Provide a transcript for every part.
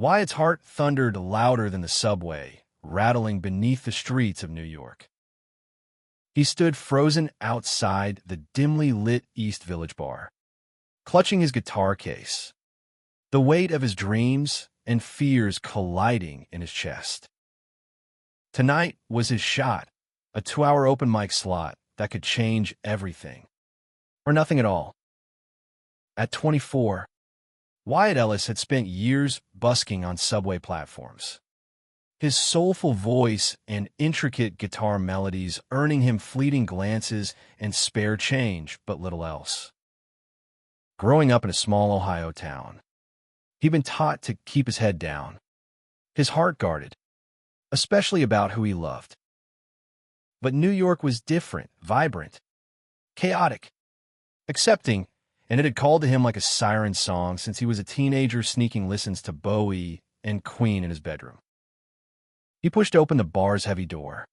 Wyatt's heart thundered louder than the subway, rattling beneath the streets of New York. He stood frozen outside the dimly lit East Village bar, clutching his guitar case, the weight of his dreams and fears colliding in his chest. Tonight was his shot, a 2-hour open mic slot that could change everything, or nothing at all. At 24, Wyatt Ellis had spent years busking on subway platforms, his soulful voice and intricate guitar melodies earning him fleeting glances and spare change, but little else. Growing up in a small Ohio town, he'd been taught to keep his head down, his heart guarded, especially about who he loved. But New York was different, vibrant, chaotic, accepting, and it had called to him like a siren song since he was a teenager sneaking listens to Bowie and Queen in his bedroom. He pushed open the bar's heavy door,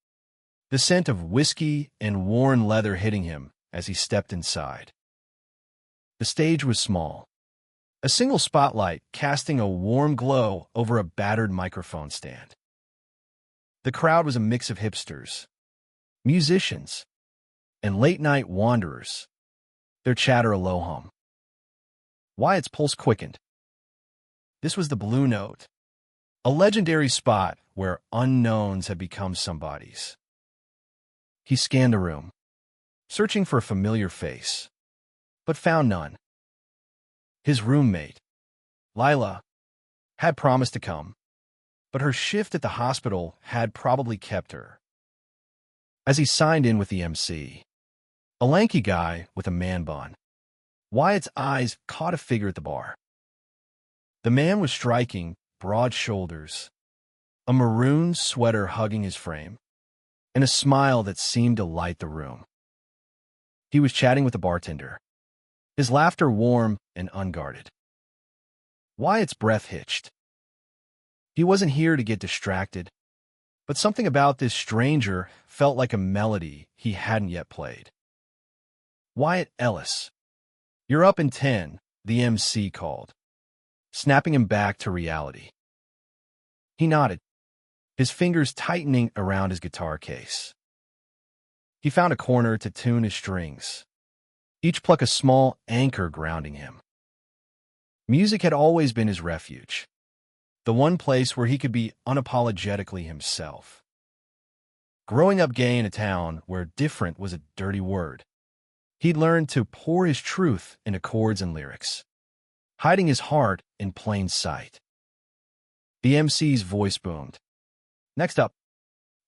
the scent of whiskey and worn leather hitting him as he stepped inside. The stage was small, a single spotlight casting a warm glow over a battered microphone stand. The crowd was a mix of hipsters, musicians, and late-night wanderers, their chatter a low hum. Wyatt's pulse quickened. This was the Blue Note, a legendary spot where unknowns had become somebodies. He scanned the room, searching for a familiar face, but found none. His roommate, Lila, had promised to come, but her shift at the hospital had probably kept her. As he signed in with the MC, a lanky guy with a man bun, Wyatt's eyes caught a figure at the bar. The man was striking, broad shoulders, a maroon sweater hugging his frame, and a smile that seemed to light the room. He was chatting with the bartender, his laughter warm and unguarded. Wyatt's breath hitched. He wasn't here to get distracted, but something about this stranger felt like a melody he hadn't yet played. "Wyatt Ellis, you're up in 10, the MC called, snapping him back to reality. He nodded, his fingers tightening around his guitar case. He found a corner to tune his strings, each pluck a small anchor grounding him. Music had always been his refuge, the one place where he could be unapologetically himself. Growing up gay in a town where different was a dirty word, he'd learned to pour his truth into chords and lyrics, hiding his heart in plain sight. The MC's voice boomed. Next up,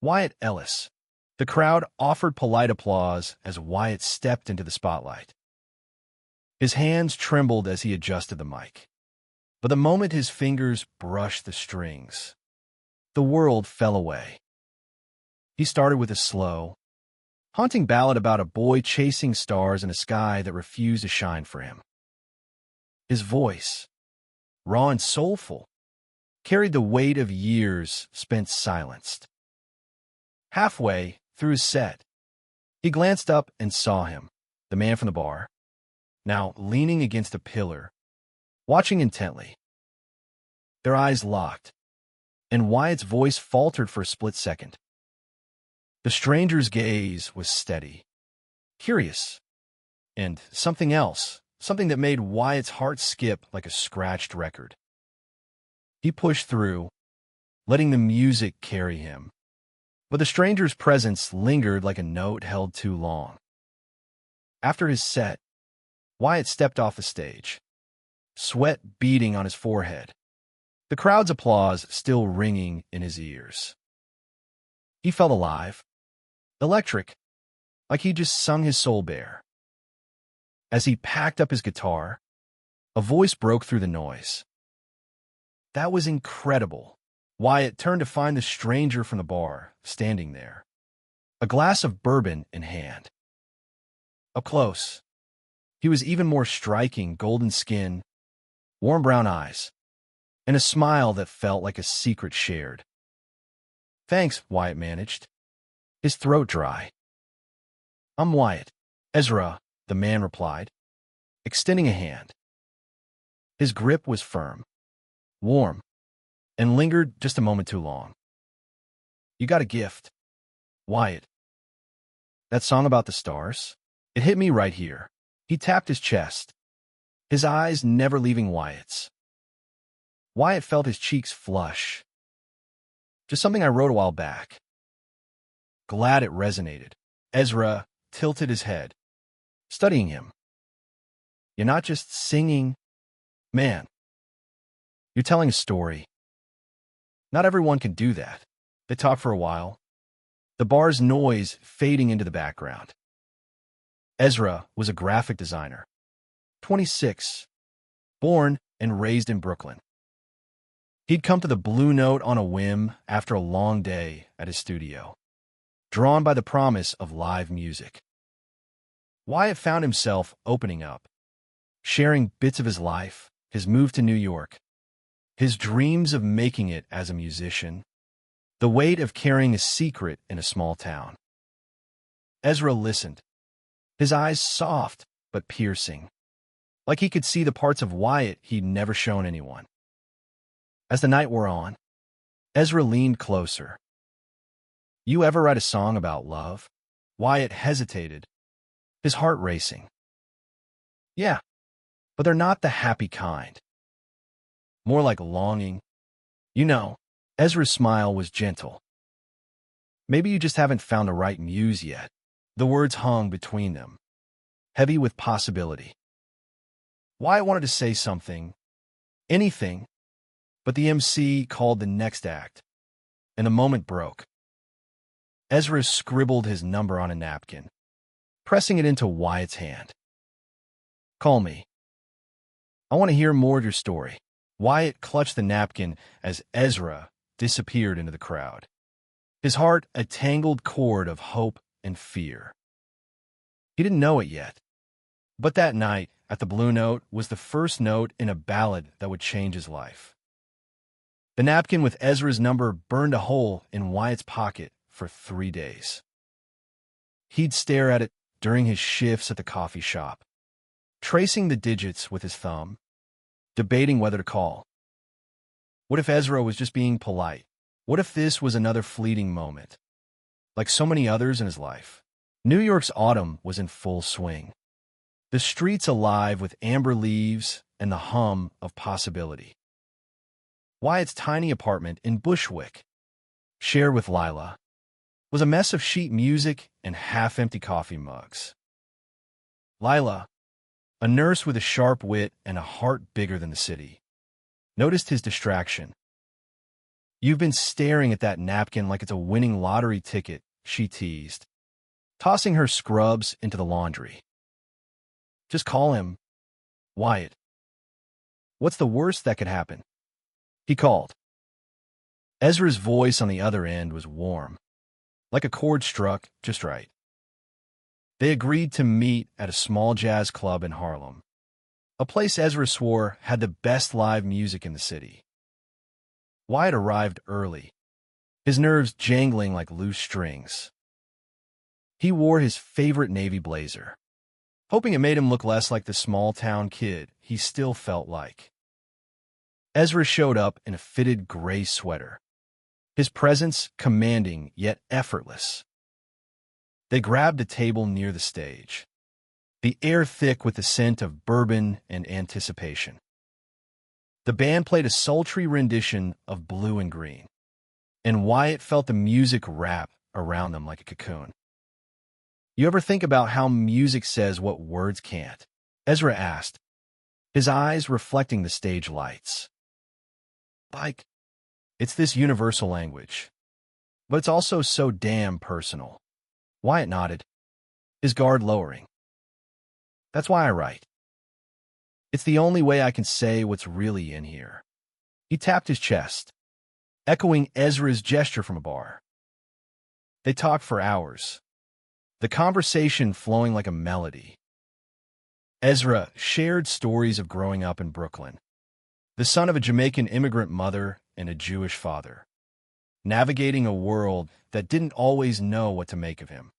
Wyatt Ellis. The crowd offered polite applause as Wyatt stepped into the spotlight. His hands trembled as he adjusted the mic, but the moment his fingers brushed the strings, the world fell away. He started with a slow, haunting ballad about a boy chasing stars in a sky that refused to shine for him. His voice, raw and soulful, carried the weight of years spent silenced. Halfway through his set, he glanced up and saw him, the man from the bar, now leaning against a pillar, watching intently. Their eyes locked, and Wyatt's voice faltered for a split second. The stranger's gaze was steady, curious, and something else, something that made Wyatt's heart skip like a scratched record. He pushed through, letting the music carry him, but the stranger's presence lingered like a note held too long. After his set, Wyatt stepped off the stage, sweat beading on his forehead, the crowd's applause still ringing in his ears. He felt alive, electric, like he just sung his soul bare. As he packed up his guitar, a voice broke through the noise. That was incredible. Wyatt turned to find the stranger from the bar, standing there, a glass of bourbon in hand. Up close, he was even more striking, golden skin, warm brown eyes, and a smile that felt like a secret shared. "Thanks," Wyatt managed, his throat dry. "I'm Wyatt. Ezra," the man replied, extending a hand. His grip was firm, warm, and lingered just a moment too long. "You got a gift, Wyatt. That song about the stars? It hit me right here." He tapped his chest, his eyes never leaving Wyatt's. Wyatt felt his cheeks flush. "Just something I wrote a while back." Glad it resonated. Ezra tilted his head, studying him. "You're not just singing, man. You're telling a story. Not everyone can do that." They talked for a while, the bar's noise fading into the background. Ezra was a graphic designer, 26, born and raised in Brooklyn. He'd come to the Blue Note on a whim after a long day at his studio, drawn by the promise of live music. Wyatt found himself opening up, sharing bits of his life, his move to New York, his dreams of making it as a musician, the weight of carrying a secret in a small town. Ezra listened, his eyes soft but piercing, like he could see the parts of Wyatt he'd never shown anyone. As the night wore on, Ezra leaned closer. "You ever write a song about love?" Wyatt hesitated, his heart racing. "Yeah, but they're not the happy kind. More like longing. You know." Ezra's smile was gentle. "Maybe you just haven't found the right muse yet." The words hung between them, heavy with possibility. Wyatt wanted to say something, anything, but the MC called the next act, and the moment broke. Ezra scribbled his number on a napkin, pressing it into Wyatt's hand. "Call me. I want to hear more of your story." Wyatt clutched the napkin as Ezra disappeared into the crowd, his heart a tangled cord of hope and fear. He didn't know it yet, but that night at the Blue Note was the first note in a ballad that would change his life. The napkin with Ezra's number burned a hole in Wyatt's pocket for 3 days. He'd stare at it during his shifts at the coffee shop, tracing the digits with his thumb, debating whether to call. What if Ezra was just being polite? What if this was another fleeting moment, like so many others in his life? New York's autumn was in full swing, the streets alive with amber leaves and the hum of possibility. Wyatt's tiny apartment in Bushwick, shared with Lila, was a mess of sheet music and half-empty coffee mugs. Lila, a nurse with a sharp wit and a heart bigger than the city, noticed his distraction. "You've been staring at that napkin like it's a winning lottery ticket," she teased, tossing her scrubs into the laundry. "Just call him, Wyatt. What's the worst that could happen?" He called. Ezra's voice on the other end was warm, like a chord struck just right. They agreed to meet at a small jazz club in Harlem, a place Ezra swore had the best live music in the city. Wyatt arrived early, his nerves jangling like loose strings. He wore his favorite navy blazer, hoping it made him look less like the small-town kid he still felt like. Ezra showed up in a fitted gray sweater, his presence commanding yet effortless. They grabbed a table near the stage, the air thick with the scent of bourbon and anticipation. The band played a sultry rendition of Blue and Green, and Wyatt felt the music wrap around them like a cocoon. "You ever think about how music says what words can't?" Ezra asked, his eyes reflecting the stage lights. "Like, it's this universal language, but it's also so damn personal." Wyatt nodded, his guard lowering. "That's why I write. It's the only way I can say what's really in here." He tapped his chest, echoing Ezra's gesture from a bar. They talked for hours, the conversation flowing like a melody. Ezra shared stories of growing up in Brooklyn, the son of a Jamaican immigrant mother and a Jewish father, navigating a world that didn't always know what to make of him.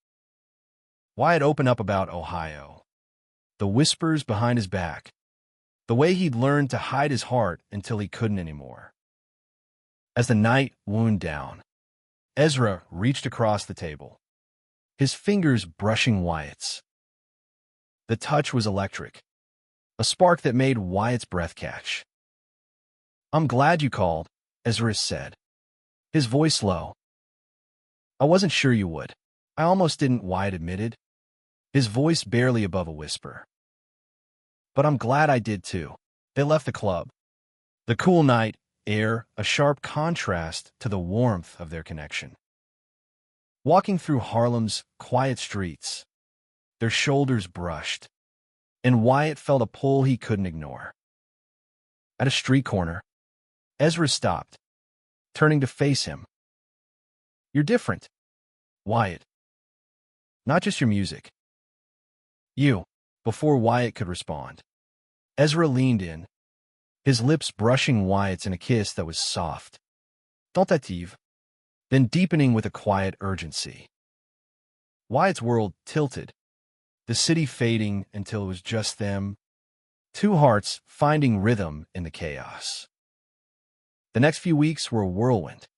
Wyatt opened up about Ohio, the whispers behind his back, the way he'd learned to hide his heart until he couldn't anymore. As the night wound down, Ezra reached across the table, his fingers brushing Wyatt's. The touch was electric, a spark that made Wyatt's breath catch. "I'm glad you called," Ezra said, his voice low. "I wasn't sure you would. I almost didn't," Wyatt admitted, his voice barely above a whisper. "But I'm glad I did too." They left the club, the cool night air a sharp contrast to the warmth of their connection. Walking through Harlem's quiet streets, their shoulders brushed, and Wyatt felt a pull he couldn't ignore. At a street corner, Ezra stopped, turning to face him. "You're different, Wyatt. Not just your music. You." Before Wyatt could respond, Ezra leaned in, his lips brushing Wyatt's in a kiss that was soft, tentative, then deepening with a quiet urgency. Wyatt's world tilted, the city fading until it was just them, two hearts finding rhythm in the chaos. The next few weeks were a whirlwind.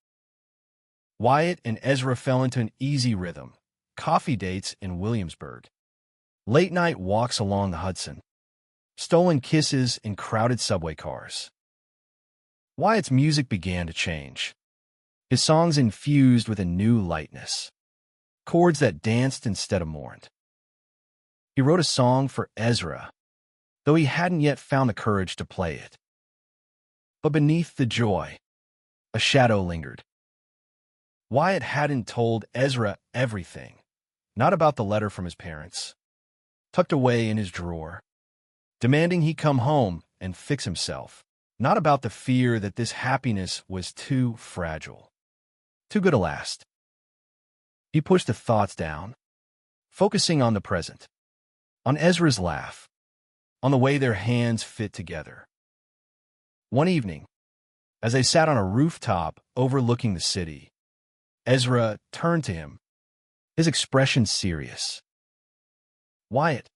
Wyatt and Ezra fell into an easy rhythm, coffee dates in Williamsburg, late-night walks along the Hudson, stolen kisses in crowded subway cars. Wyatt's music began to change, his songs infused with a new lightness, chords that danced instead of mourned. He wrote a song for Ezra, though he hadn't yet found the courage to play it. But beneath the joy, a shadow lingered. Wyatt hadn't told Ezra everything, not about the letter from his parents, tucked away in his drawer, demanding he come home and fix himself, not about the fear that this happiness was too fragile, too good to last. He pushed the thoughts down, focusing on the present, on Ezra's laugh, on the way their hands fit together. One evening, as they sat on a rooftop overlooking the city, Ezra turned to him, his expression serious. "Wyatt,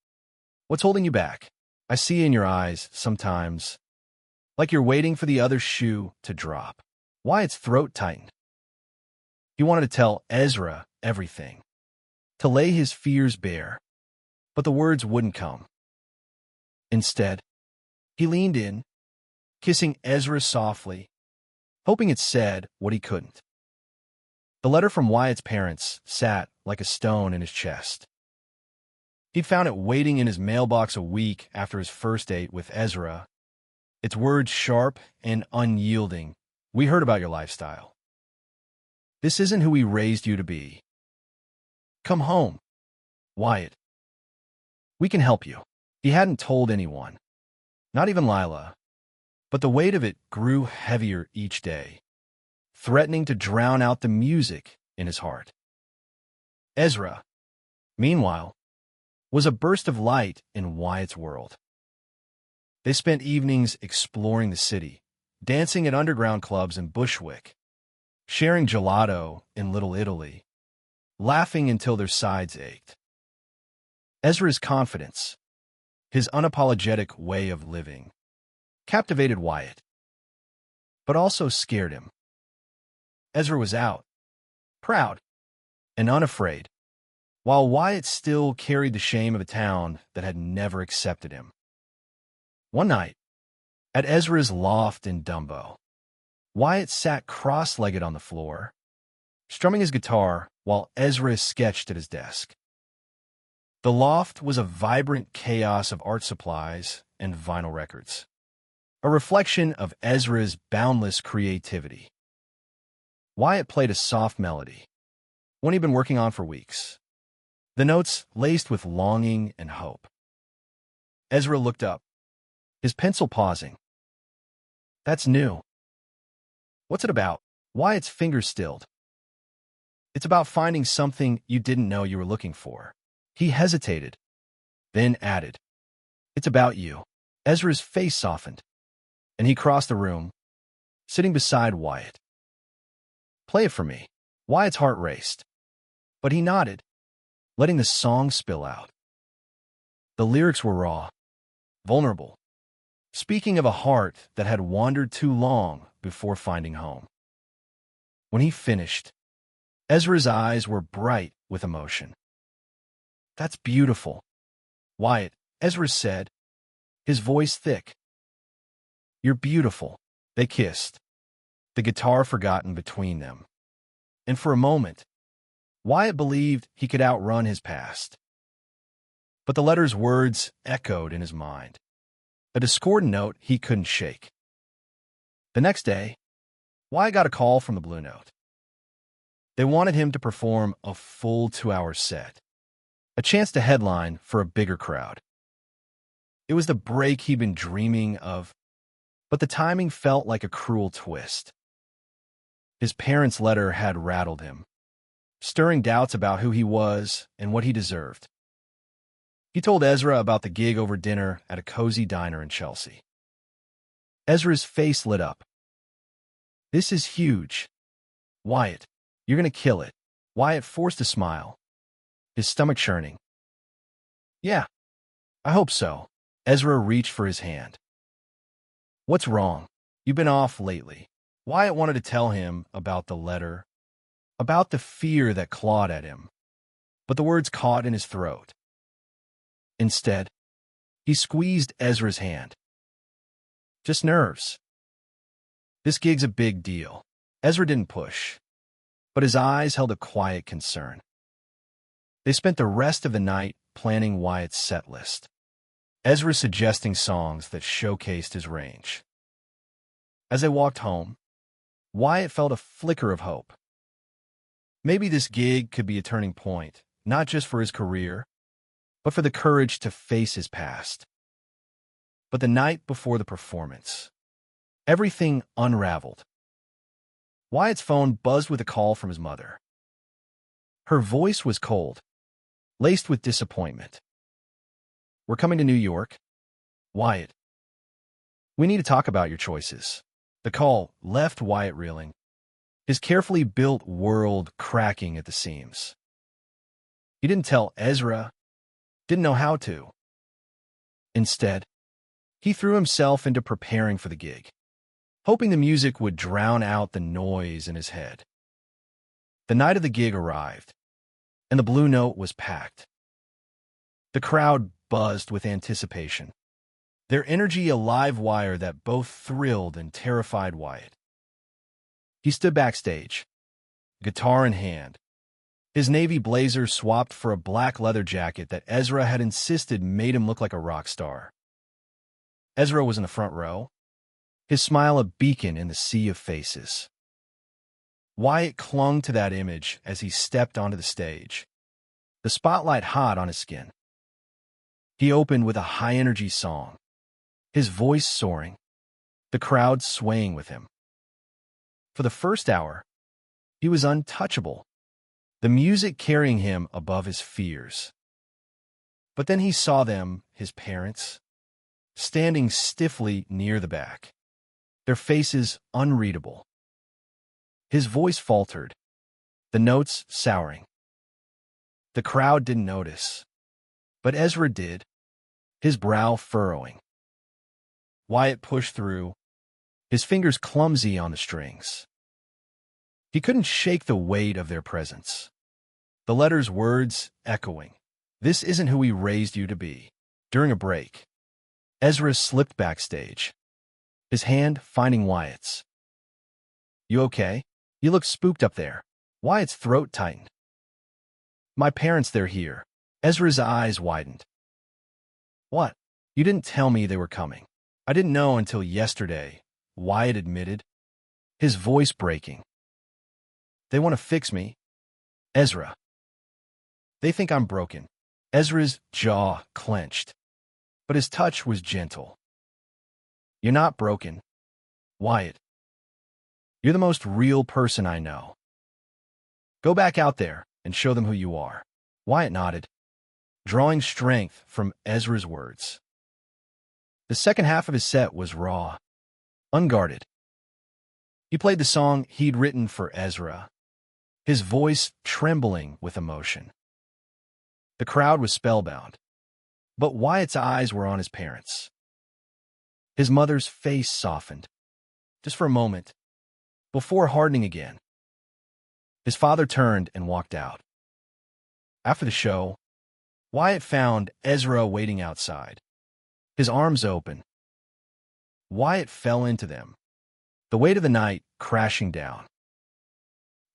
what's holding you back? I see in your eyes, sometimes, like you're waiting for the other shoe to drop." Wyatt's throat tightened. He wanted to tell Ezra everything, to lay his fears bare, but the words wouldn't come. Instead, he leaned in, kissing Ezra softly, hoping it said what he couldn't. The letter from Wyatt's parents sat like a stone in his chest. He'd found it waiting in his mailbox a week after his first date with Ezra, its words sharp and unyielding. "We heard about your lifestyle. This isn't who we raised you to be. Come home, Wyatt. We can help you." He hadn't told anyone, not even Lila, but the weight of it grew heavier each day, threatening to drown out the music in his heart. Ezra, meanwhile, was a burst of light in Wyatt's world. They spent evenings exploring the city, dancing at underground clubs in Bushwick, sharing gelato in Little Italy, laughing until their sides ached. Ezra's confidence, his unapologetic way of living, captivated Wyatt, but also scared him. Ezra was out, proud and unafraid, while Wyatt still carried the shame of a town that had never accepted him. One night, at Ezra's loft in Dumbo, Wyatt sat cross-legged on the floor, strumming his guitar while Ezra sketched at his desk. The loft was a vibrant chaos of art supplies and vinyl records, a reflection of Ezra's boundless creativity. Wyatt played a soft melody, one he'd been working on for weeks, the notes laced with longing and hope. Ezra looked up, his pencil pausing. "That's new. What's it about?" Wyatt's fingers stilled. "It's about finding something you didn't know you were looking for." He hesitated, then added, "It's about you." Ezra's face softened, and he crossed the room, sitting beside Wyatt. "Play it for me." Wyatt's heart raced, but he nodded, letting the song spill out. The lyrics were raw, vulnerable, speaking of a heart that had wandered too long before finding home. When he finished, Ezra's eyes were bright with emotion. "That's beautiful, Wyatt," Ezra said, his voice thick. "You're beautiful." They kissed, the guitar forgotten between them. And for a moment, Wyatt believed he could outrun his past. But the letter's words echoed in his mind, a discordant note he couldn't shake. The next day, Wyatt got a call from the Blue Note. They wanted him to perform a full 2-hour set, a chance to headline for a bigger crowd. It was the break he'd been dreaming of, but the timing felt like a cruel twist. His parents' letter had rattled him, stirring doubts about who he was and what he deserved. He told Ezra about the gig over dinner at a cozy diner in Chelsea. Ezra's face lit up. "This is huge. Wyatt, you're going to kill it." Wyatt forced a smile, his stomach churning. "Yeah, I hope so." Ezra reached for his hand. "What's wrong? You've been off lately." Wyatt wanted to tell him about the letter, about the fear that clawed at him, but the words caught in his throat. Instead, he squeezed Ezra's hand. "Just nerves. This gig's a big deal." Ezra didn't push, but his eyes held a quiet concern. They spent the rest of the night planning Wyatt's set list, Ezra suggesting songs that showcased his range. As they walked home, Wyatt felt a flicker of hope. Maybe this gig could be a turning point, not just for his career, but for the courage to face his past. But the night before the performance, everything unraveled. Wyatt's phone buzzed with a call from his mother. Her voice was cold, laced with disappointment. "We're coming to New York. Wyatt, we need to talk about your choices." The call left Wyatt reeling, his carefully built world cracking at the seams. He didn't tell Ezra, didn't know how to. Instead, he threw himself into preparing for the gig, hoping the music would drown out the noise in his head. The night of the gig arrived, and the Blue Note was packed. The crowd buzzed with anticipation, their energy a live wire that both thrilled and terrified Wyatt. He stood backstage, guitar in hand, his navy blazer swapped for a black leather jacket that Ezra had insisted made him look like a rock star. Ezra was in the front row, his smile a beacon in the sea of faces. Wyatt clung to that image as he stepped onto the stage, the spotlight hot on his skin. He opened with a high-energy song, his voice soaring, the crowd swaying with him. For the first hour, he was untouchable, the music carrying him above his fears. But then he saw them, his parents, standing stiffly near the back, their faces unreadable. His voice faltered, the notes souring. The crowd didn't notice, but Ezra did, his brow furrowing. Wyatt pushed through, his fingers clumsy on the strings. He couldn't shake the weight of their presence, the letter's words echoing. "This isn't who we raised you to be." During a break, Ezra slipped backstage, his hand finding Wyatt's. "You okay? You look spooked up there." Wyatt's throat tightened. "My parents, they're here." Ezra's eyes widened. "What? You didn't tell me they were coming." "I didn't know until yesterday," Wyatt admitted, his voice breaking. "They want to fix me, Ezra. They think I'm broken." Ezra's jaw clenched, but his touch was gentle. "You're not broken, Wyatt. You're the most real person I know. Go back out there and show them who you are." Wyatt nodded, drawing strength from Ezra's words. The second half of his set was raw, unguarded. He played the song he'd written for Ezra, his voice trembling with emotion. The crowd was spellbound, but Wyatt's eyes were on his parents. His mother's face softened, just for a moment, before hardening again. His father turned and walked out. After the show, Wyatt found Ezra waiting outside, his arms open. Wyatt fell into them, the weight of the night crashing down.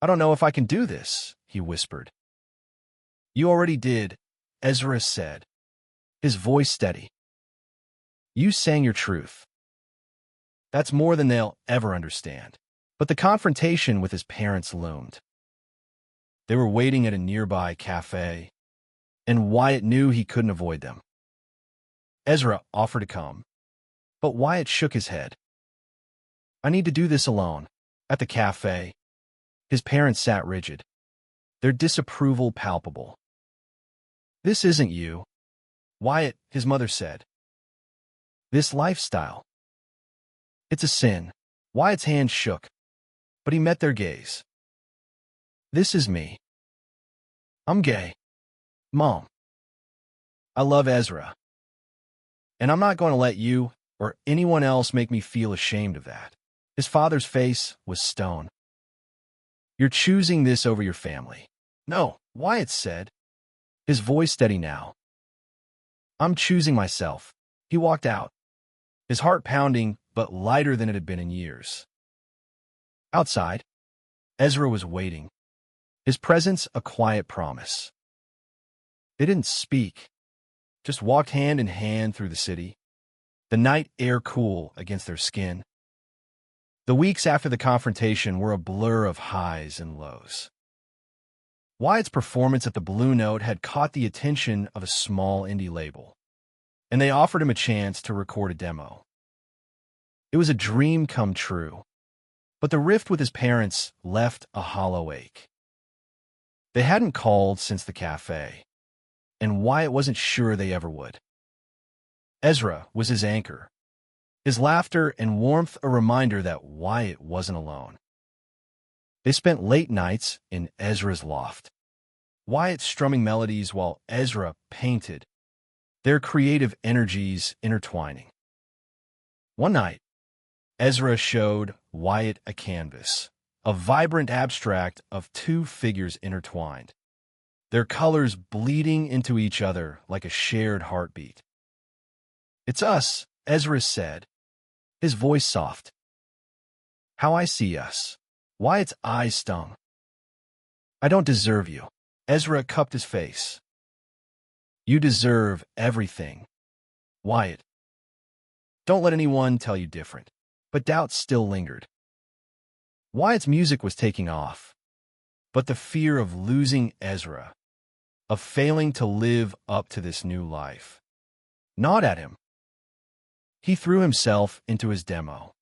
"I don't know if I can do this," he whispered. "You already did," Ezra said, his voice steady. "You sang your truth. That's more than they'll ever understand." But the confrontation with his parents loomed. They were waiting at a nearby cafe, and Wyatt knew he couldn't avoid them. Ezra offered to come, but Wyatt shook his head. "I need to do this alone." At the cafe, his parents sat rigid, their disapproval palpable. "This isn't you, Wyatt," his mother said. "This lifestyle. It's a sin." Wyatt's hand shook, but he met their gaze. "This is me. I'm gay, Mom. I love Ezra. And I'm not going to let you or anyone else make me feel ashamed of that." His father's face was stone. "You're choosing this over your family." "No," Wyatt said, his voice steady now. "I'm choosing myself." He walked out, his heart pounding but lighter than it had been in years. Outside, Ezra was waiting, his presence a quiet promise. They didn't speak, just walked hand in hand through the city, the night air cool against their skin. The weeks after the confrontation were a blur of highs and lows. Wyatt's performance at the Blue Note had caught the attention of a small indie label, and they offered him a chance to record a demo. It was a dream come true, but the rift with his parents left a hollow ache. They hadn't called since the cafe, and Wyatt wasn't sure they ever would. Ezra was his anchor, his laughter and warmth a reminder that Wyatt wasn't alone. They spent late nights in Ezra's loft, Wyatt strumming melodies while Ezra painted, their creative energies intertwining. One night, Ezra showed Wyatt a canvas, a vibrant abstract of two figures intertwined, their colors bleeding into each other like a shared heartbeat. "It's us," Ezra said, his voice soft. "How I see us." Wyatt's eyes stung. "I don't deserve you." Ezra cupped his face. "You deserve everything, Wyatt. Don't let anyone tell you different." But doubt still lingered. Wyatt's music was taking off, but the fear of losing Ezra, of failing to live up to this new life, gnawed at him. He threw himself into his demo,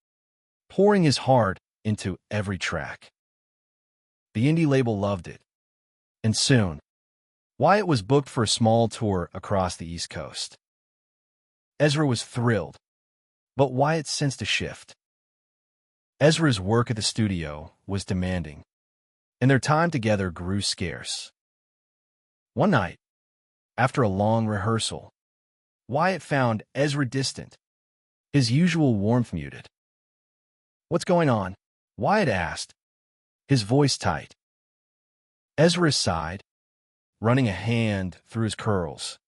pouring his heart into every track. The indie label loved it, and soon, Wyatt was booked for a small tour across the East Coast. Ezra was thrilled, but Wyatt sensed a shift. Ezra's work at the studio was demanding, and their time together grew scarce. One night, after a long rehearsal, Wyatt found Ezra distant, his usual warmth muted. "What's going on?" Wyatt asked, his voice tight. Ezra sighed, running a hand through his curls.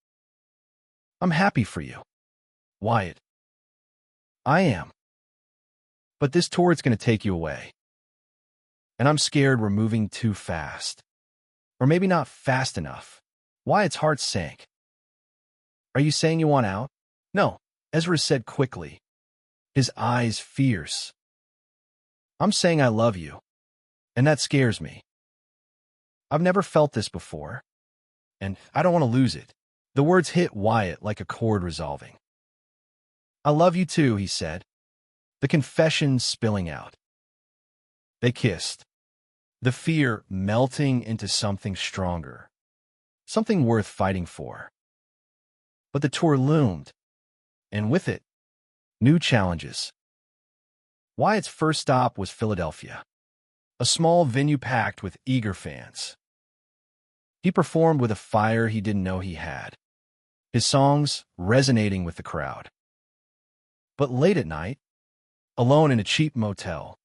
"I'm happy for you, Wyatt. I am. But this tour is going to take you away. And I'm scared we're moving too fast. Or maybe not fast enough." Wyatt's heart sank. "Are you saying you want out?" "No," Ezra said quickly, his eyes fierce. "I'm saying I love you, and that scares me. I've never felt this before, and I don't want to lose it." The words hit Wyatt like a chord resolving. "I love you too," he said, the confession spilling out. They kissed, the fear melting into something stronger, something worth fighting for. But the tour loomed, and with it, new challenges. Wyatt's first stop was Philadelphia, a small venue packed with eager fans. He performed with a fire he didn't know he had, his songs resonating with the crowd. But late at night, alone in a cheap motel,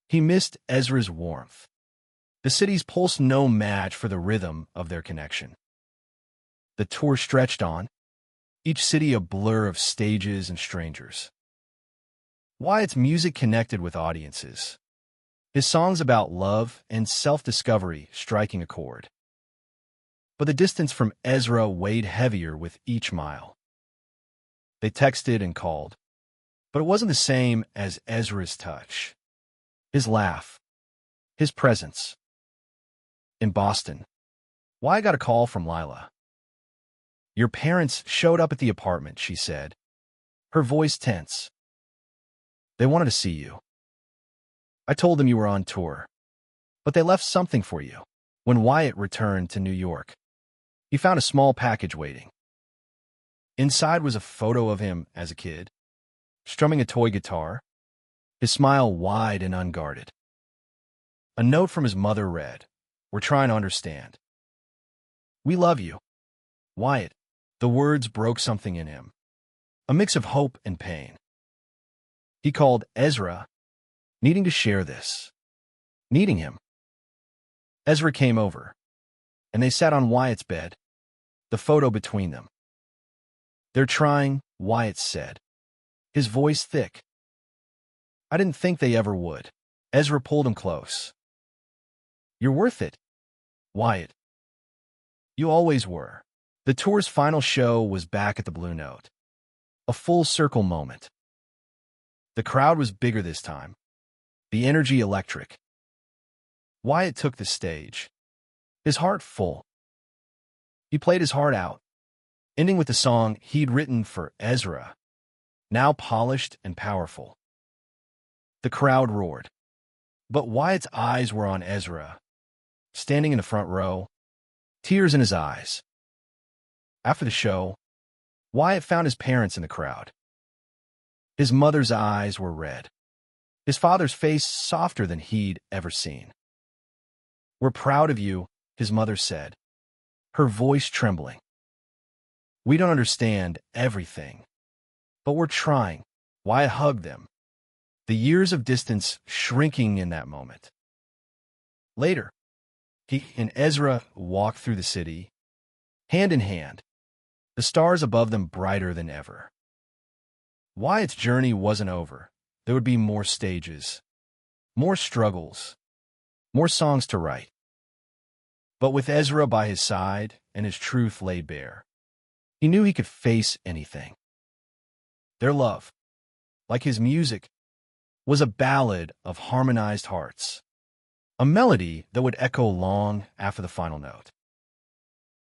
he missed Ezra's warmth, The cities pulsed no match for the rhythm of their connection. The tour stretched on, each city a blur of stages and strangers. Wyatt's music connected with audiences, his songs about love and self-discovery striking a chord. But the distance from Ezra weighed heavier with each mile. They texted and called, but it wasn't the same as Ezra's touch, his laugh, his presence. In Boston, Wyatt got a call from Lila. "Your parents showed up at the apartment," she said, her voice tense. "They wanted to see you. I told them you were on tour, but they left something for you." When Wyatt returned to New York, he found a small package waiting. Inside was a photo of him as a kid, strumming a toy guitar, his smile wide and unguarded. A note from his mother read, "We're trying to understand. We love you." Wyatt, the words broke something in him, a mix of hope and pain. He called Ezra, needing to share this, needing him. Ezra came over, and they sat on Wyatt's bed, the photo between them. "They're trying," Wyatt said, his voice thick. "I didn't think they ever would." Ezra pulled him close. "You're worth it, Wyatt. You always were." The tour's final show was back at the Blue Note, a full-circle moment. The crowd was bigger this time, the energy electric. Wyatt took the stage, his heart full. He played his heart out, ending with the song he'd written for Ezra, now polished and powerful. The crowd roared, but Wyatt's eyes were on Ezra, standing in the front row, tears in his eyes. After the show, Wyatt found his parents in the crowd. His mother's eyes were red, his father's face softer than he'd ever seen. "We're proud of you," his mother said, her voice trembling. "We don't understand everything, but we're trying." Wyatt hugged them, the years of distance shrinking in that moment. Later, he and Ezra walked through the city, hand in hand, the stars above them brighter than ever. Wyatt's journey wasn't over. There would be more stages, more struggles, more songs to write. But with Ezra by his side and his truth laid bare, he knew he could face anything. Their love, like his music, was a ballad of harmonized hearts, a melody that would echo long after the final note.